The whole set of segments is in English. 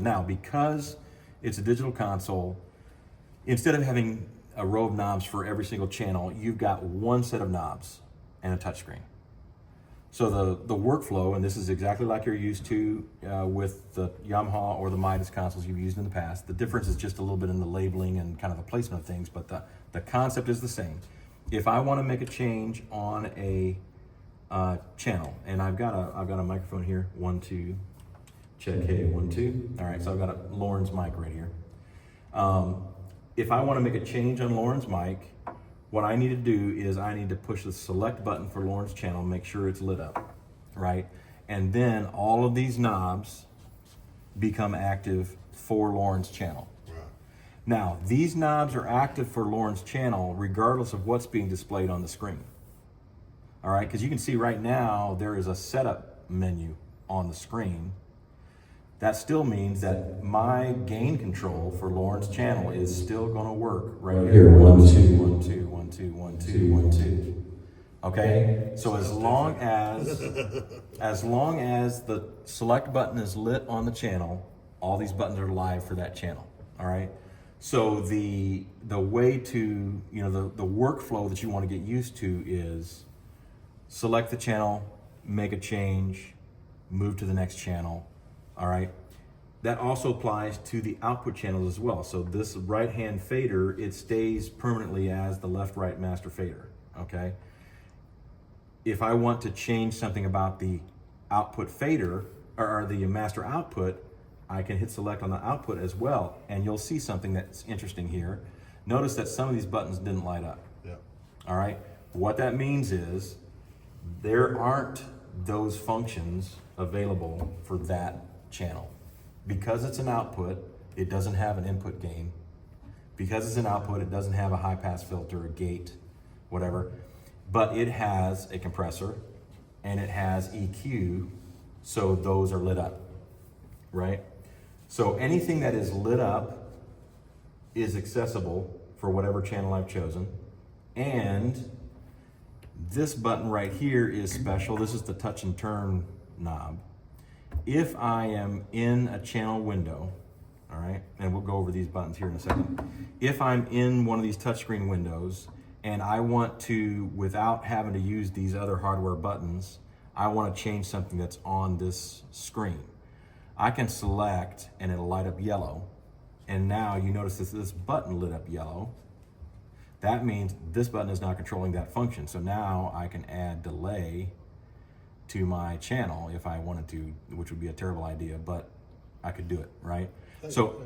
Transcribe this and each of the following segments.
Now, because it's a digital console, instead of having a row of knobs for every single channel, you've got one set of knobs and a touchscreen. So the workflow, and this is exactly like you're used to with the Yamaha or the Midas consoles you've used in the past. The difference is just a little bit in the labeling and kind of the placement of things, but the concept is the same. If I want to make a change on a channel, and I've got a microphone here, 1, 2, check, hey, 1, 2. All right, so I've got a Lauren's mic right here. If I want to make a change on Lauren's mic, what I need to do is I need to push the select button for Lauren's channel, make sure it's lit up, right? And then all of these knobs become active for Lauren's channel. Right. Now, these knobs are active for Lauren's channel regardless of what's being displayed on the screen. All right, because you can see right now there is a setup menu on the screen. That still means that my gain control for Lauren's channel is still going to work right here. 1, 2, 1, 2, 1, 2, 1, 2, 1, 2. Okay, so as long as the select button is lit on the channel, all these buttons are live for that channel. All right. So the way to, the workflow that you want to get used to is select the channel, make a change, move to the next channel. All right. That also applies to the output channels as well. So this right-hand fader, it stays permanently as the left-right master fader. Okay. If I want to change something about the output fader or the master output, I can hit select on the output as well, and you'll see something that's interesting here. Notice that some of these buttons didn't light up. Yeah. All right. What that means is there aren't those functions available for that channel. Because it's an output, it doesn't have an input gain. Because it's an output, it doesn't have a high pass filter, a gate, whatever. But it has a compressor and it has EQ, so those are lit up, right? So anything that is lit up is accessible for whatever channel I've chosen. And this button right here is special. This is the touch and turn knob. If I am in a channel window, all right, and we'll go over these buttons here in a second. If I'm in one of these touchscreen windows and I want to, without having to use these other hardware buttons, I want to change something that's on this screen. I can select and it'll light up yellow. And now you notice this button lit up yellow. That means this button is now controlling that function. So now I can add delay to my channel if I wanted to, which would be a terrible idea, but I could do it, right? So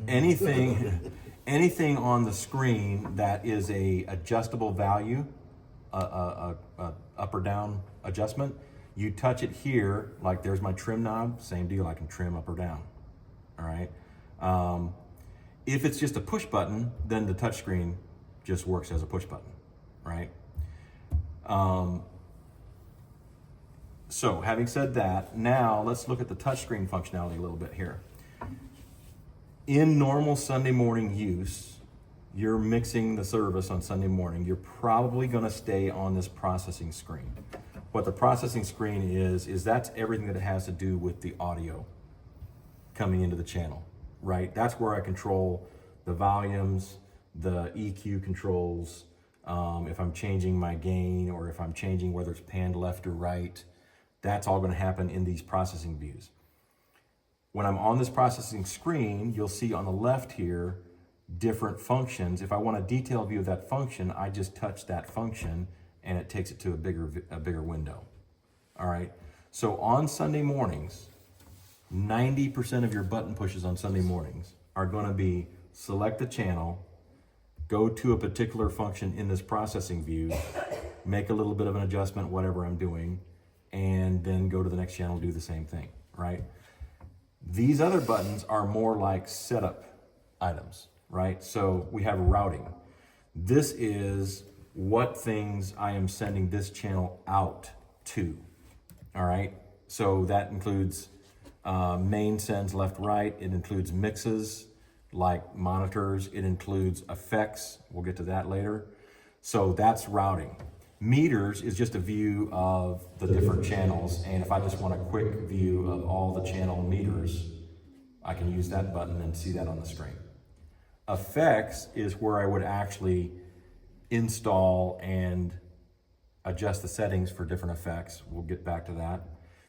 anything on the screen that is a adjustable value, a up or down adjustment, you touch it here, like there's my trim knob, same deal, I can trim up or down, all right? If it's just a push button, then the touch screen just works as a push button, right? So having said that, now let's look at the touchscreen functionality a little bit here. In normal Sunday morning use, you're mixing the service on Sunday morning, you're probably gonna stay on this processing screen. What the processing screen is that's everything that it has to do with the audio coming into the channel, right? That's where I control the volumes, the EQ controls, if I'm changing my gain or if I'm changing whether it's panned left or right. That's all going to happen in these processing views. When I'm on this processing screen, you'll see on the left here different functions. If I want a detailed view of that function, I just touch that function and it takes it to a bigger window. All right. So on Sunday mornings, 90% of your button pushes on Sunday mornings are going to be select the channel, go to a particular function in this processing view, make a little bit of an adjustment, whatever I'm doing, and then go to the next channel, do the same thing, right? These other buttons are more like setup items, right? So we have routing. This is what things I am sending this channel out to, all right? So that includes main sends left, right. It includes mixes like monitors. It includes effects. We'll get to that later. So that's routing. Meters is just a view of the different channels, and if I just want a quick view of all the channel meters, I can use that button and see that on the screen. Effects is where I would actually install and adjust the settings for different effects. We'll get back to that.